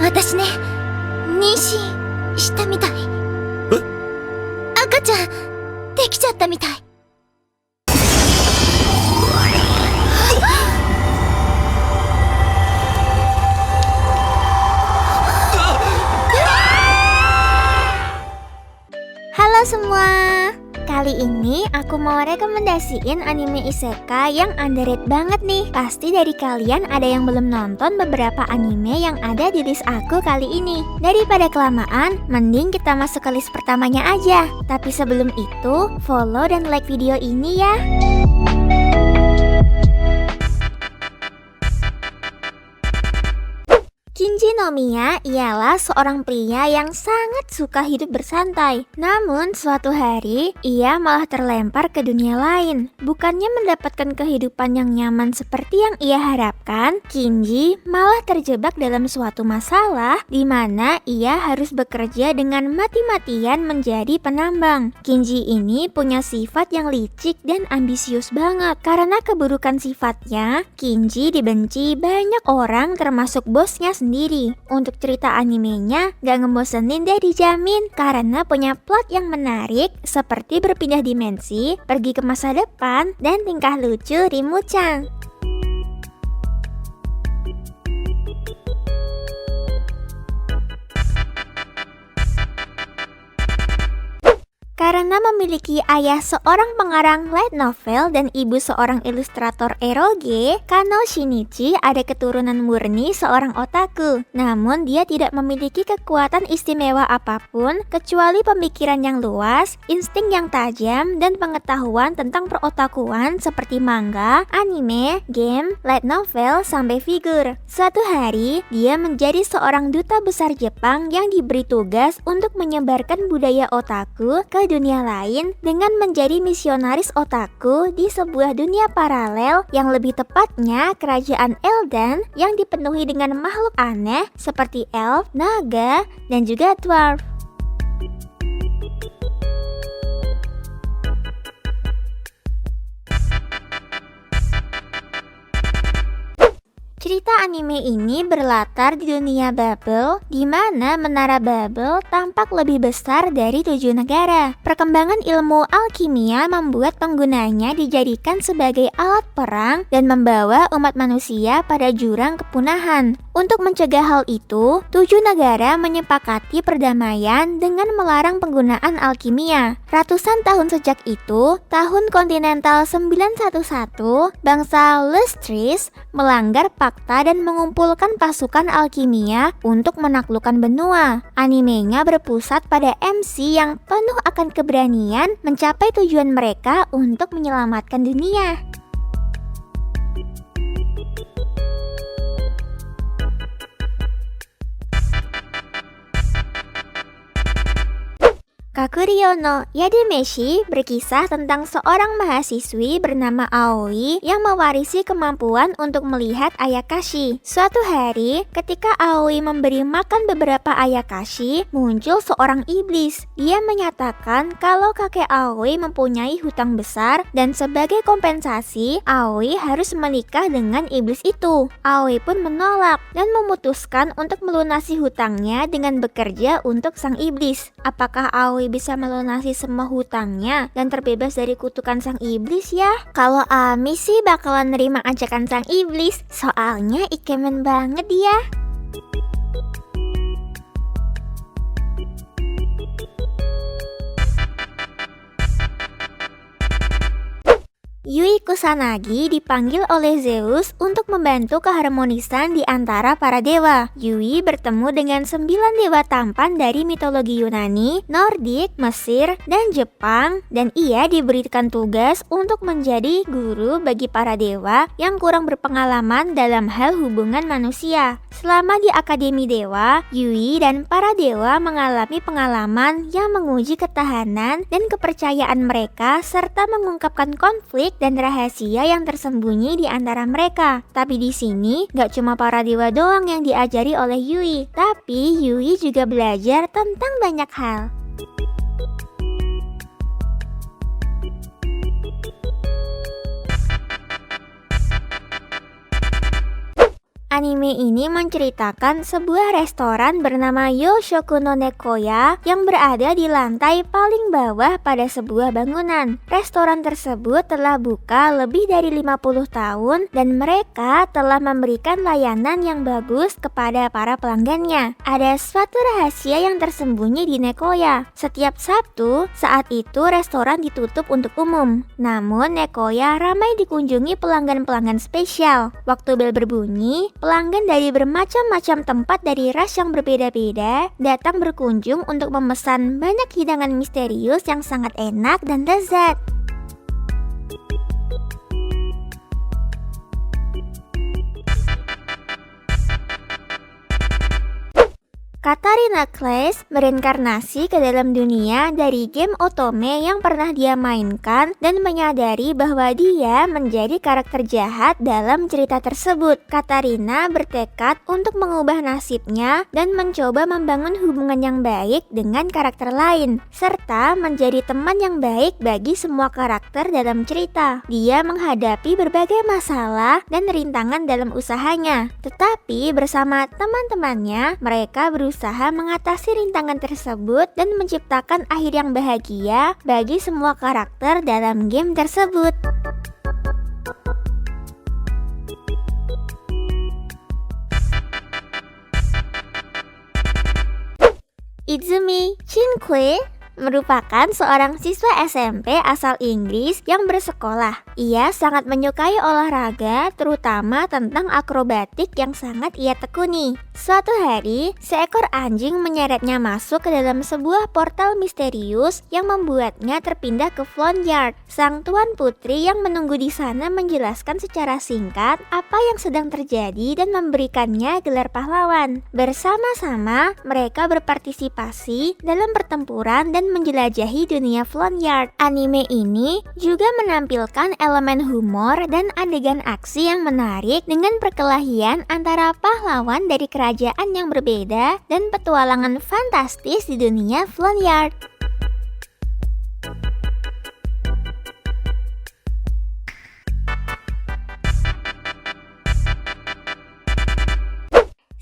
私ね、妊娠したみたい。赤ちゃんできちゃったみたい。Halo semua, kali ini aku mau rekomendasiin anime isekai yang underrated banget nih. Pasti dari kalian ada yang belum nonton beberapa anime yang ada di list aku kali ini. Daripada kelamaan, mending kita masuk ke list pertamanya aja. Tapi sebelum itu, follow dan like video ini ya. Kinji Nomiya ialah seorang pria yang sangat suka hidup bersantai. Namun suatu hari, ia malah terlempar ke dunia lain. Bukannya mendapatkan kehidupan yang nyaman seperti yang ia harapkan, Kinji malah terjebak dalam suatu masalah di mana ia harus bekerja dengan mati-matian menjadi penambang. Kinji ini punya sifat yang licik dan ambisius banget. Karena keburukan sifatnya, Kinji dibenci banyak orang termasuk bosnya sendiri. Untuk cerita animenya gak ngebosenin deh, dijamin, karena punya plot yang menarik seperti berpindah dimensi, pergi ke masa depan, dan tingkah lucu Rimu-chan. Karena memiliki ayah seorang pengarang light novel dan ibu seorang ilustrator eroge, Kano Shinichi ada keturunan murni seorang otaku. Namun dia tidak memiliki kekuatan istimewa apapun kecuali pemikiran yang luas, insting yang tajam, dan pengetahuan tentang perotakuan seperti manga, anime, game, light novel, sampai figur. Suatu hari, dia menjadi seorang duta besar Jepang yang diberi tugas untuk menyebarkan budaya otaku ke dunia lain dengan menjadi misionaris otaku di sebuah dunia paralel, yang lebih tepatnya kerajaan Eldan yang dipenuhi dengan makhluk aneh seperti elf, naga, dan juga dwarf. Cerita anime ini berlatar di dunia Babel, di mana menara Babel tampak lebih besar dari 7 negara. Perkembangan ilmu alkimia membuat penggunanya dijadikan sebagai alat perang dan membawa umat manusia pada jurang kepunahan. Untuk mencegah hal itu, 7 negara menyepakati perdamaian dengan melarang penggunaan alkimia. Ratusan tahun sejak itu, tahun kontinental 911, bangsa Lestris melanggar fakta dan mengumpulkan pasukan alkimia untuk menaklukkan benua. Animenya berpusat pada MC yang penuh akan keberanian mencapai tujuan mereka untuk menyelamatkan dunia. Kakuryo no Yademeshi berkisah tentang seorang mahasiswi bernama Aoi yang mewarisi kemampuan untuk melihat ayakashi. Suatu hari, ketika Aoi memberi makan beberapa ayakashi, muncul seorang iblis. Dia menyatakan kalau kakek Aoi mempunyai hutang besar dan sebagai kompensasi, Aoi harus menikah dengan iblis itu. Aoi pun menolak dan memutuskan untuk melunasi hutangnya dengan bekerja untuk sang iblis. Apakah Aoi bisa melunasi semua hutangnya dan terbebas dari kutukan sang iblis ya? Kalau Ami sih bakalan nerima ajakan sang iblis, soalnya ikemen banget dia. Yui Kusanagi dipanggil oleh Zeus untuk membantu keharmonisan di antara para dewa. Yui bertemu dengan 9 dewa tampan dari mitologi Yunani, Nordik, Mesir, dan Jepang, dan ia diberikan tugas untuk menjadi guru bagi para dewa yang kurang berpengalaman dalam hal hubungan manusia. Selama di Akademi Dewa, Yui dan para dewa mengalami pengalaman yang menguji ketahanan dan kepercayaan mereka serta mengungkapkan konflik dan rahasia yang tersembunyi di antara mereka. Tapi di sini gak cuma para dewa doang yang diajari oleh Yui, tapi Yui juga belajar tentang banyak hal. Anime ini menceritakan sebuah restoran bernama Yoshoku no Nekoya yang berada di lantai paling bawah pada sebuah bangunan. Restoran tersebut telah buka lebih dari 50 tahun dan mereka telah memberikan layanan yang bagus kepada para pelanggannya. Ada suatu rahasia yang tersembunyi di Nekoya. Setiap Sabtu, saat itu restoran ditutup untuk umum. Namun Nekoya ramai dikunjungi pelanggan-pelanggan spesial. Waktu bel berbunyi, pelanggan dari bermacam-macam tempat dari ras yang berbeda-beda datang berkunjung untuk memesan banyak hidangan misterius yang sangat enak dan lezat. Katarina Claes bereinkarnasi ke dalam dunia dari game Otome yang pernah dia mainkan dan menyadari bahwa dia menjadi karakter jahat dalam cerita tersebut. Katarina bertekad untuk mengubah nasibnya dan mencoba membangun hubungan yang baik dengan karakter lain, serta menjadi teman yang baik bagi semua karakter dalam cerita. Dia menghadapi berbagai masalah dan rintangan dalam usahanya, tetapi bersama teman-temannya, mereka berusaha mengatasi rintangan tersebut dan menciptakan akhir yang bahagia bagi semua karakter dalam game tersebut. Izumi Shinkue merupakan seorang siswa SMP asal Inggris yang bersekolah. Ia sangat menyukai olahraga, terutama tentang akrobatik yang sangat ia tekuni. Suatu hari, seekor anjing menyeretnya masuk ke dalam sebuah portal misterius yang membuatnya terpindah ke Flown Yard. Sang tuan putri yang menunggu di sana menjelaskan secara singkat apa yang sedang terjadi dan memberikannya gelar pahlawan. Bersama-sama, mereka berpartisipasi dalam pertempuran dan menjelajahi dunia Flown Yard. Anime ini juga menampilkan elemen humor dan adegan aksi yang menarik dengan perkelahian antara pahlawan dari kerajaan yang berbeda dan petualangan fantastis di dunia Flown Yard.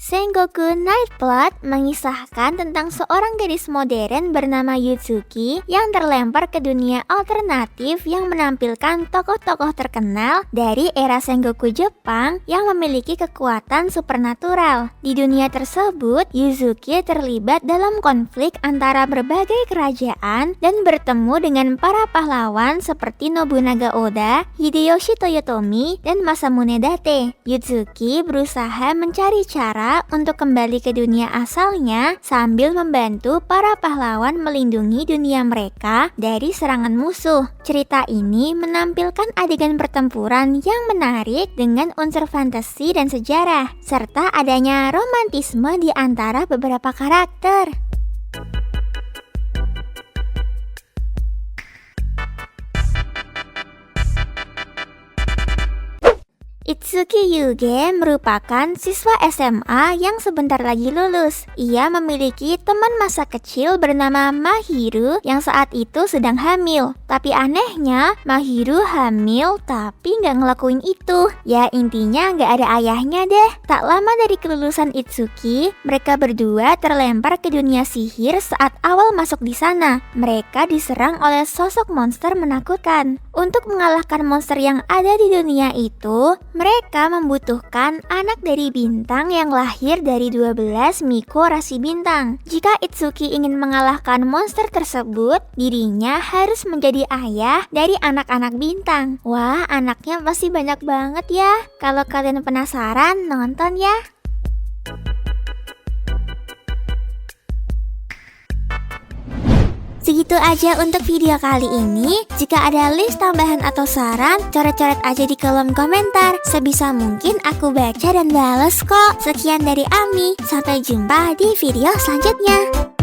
Sengoku Nightblood mengisahkan tentang seorang gadis modern bernama Yutsuki yang terlempar ke dunia alternatif yang menampilkan tokoh-tokoh terkenal dari era Sengoku Jepang yang memiliki kekuatan supernatural. Di dunia tersebut, Yutsuki terlibat dalam konflik antara berbagai kerajaan dan bertemu dengan para pahlawan seperti Nobunaga Oda, Hideyoshi Toyotomi, dan Masamune Date. Yutsuki berusaha mencari cara untuk kembali ke dunia asalnya sambil membantu para pahlawan melindungi dunia mereka dari serangan musuh. Cerita ini menampilkan adegan pertempuran yang menarik dengan unsur fantasi dan sejarah, serta adanya romantisme di antara beberapa karakter. Itsuki Yuge merupakan siswa SMA yang sebentar lagi lulus. Ia memiliki teman masa kecil bernama Mahiru yang saat itu sedang hamil. Tapi anehnya, Mahiru hamil tapi nggak ngelakuin itu. Ya intinya nggak ada ayahnya deh. Tak lama dari kelulusan Itsuki, mereka berdua terlempar ke dunia sihir saat awal masuk di sana. Mereka diserang oleh sosok monster menakutkan. Untuk mengalahkan monster yang ada di dunia itu, mereka membutuhkan anak dari bintang yang lahir dari 12 Miko rasi bintang. Jika Itsuki ingin mengalahkan monster tersebut, dirinya harus menjadi ayah dari anak-anak bintang. Wah, anaknya pasti banyak banget ya. Kalau kalian penasaran, nonton ya. Segitu aja untuk video kali ini. Jika ada list tambahan atau saran, coret-coret aja di kolom komentar. Sebisa mungkin aku baca dan balas kok. Sekian dari Ami, sampai jumpa di video selanjutnya.